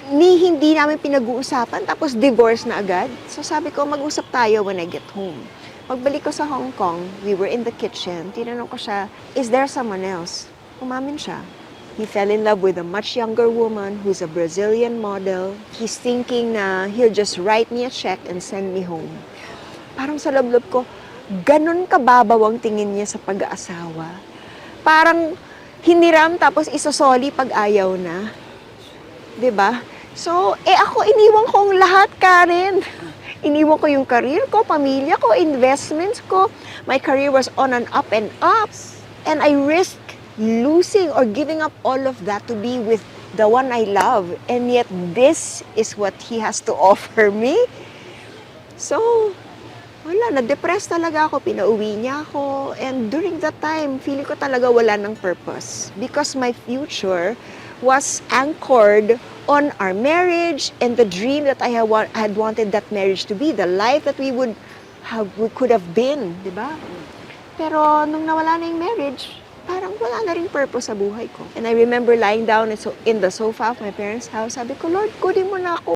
hindi namin pinag-uusapan, tapos divorce na agad. So sabi ko, mag-usap tayo when I get home. Pagbalik ko sa Hong Kong, we were in the kitchen. Tinanong ko siya, is there someone else? Umamin siya. He fell in love with a much younger woman who's a Brazilian model. He's thinking na he'll just write me a check and send me home. Parang sa loob-loob ko, ganun kababaw ang tingin niya sa pag-aasawa. Parang hiniram tapos isosoli pag ayaw na. 'Di ba? So, ako iniwan ko ang lahat, Karen. Iniwan ko yung career ko, pamilya ko, investments ko. My career was on and up and up. And I risked losing or giving up all of that to be with the one I love. And yet, this is what he has to offer me. So, wala, na-depress talaga ako, pinauwi niya ako. And during that time, feeling ko talaga wala ng purpose. Because my future was anchored on our marriage and the dream that I had wanted that marriage to be, the life that we could have been, di ba? Pero nung nawala na yung marriage, parang wala na rin purpose sa buhay ko. And I remember lying down in the sofa of my parents' house, sabi ko, Lord, kunin mo na ako.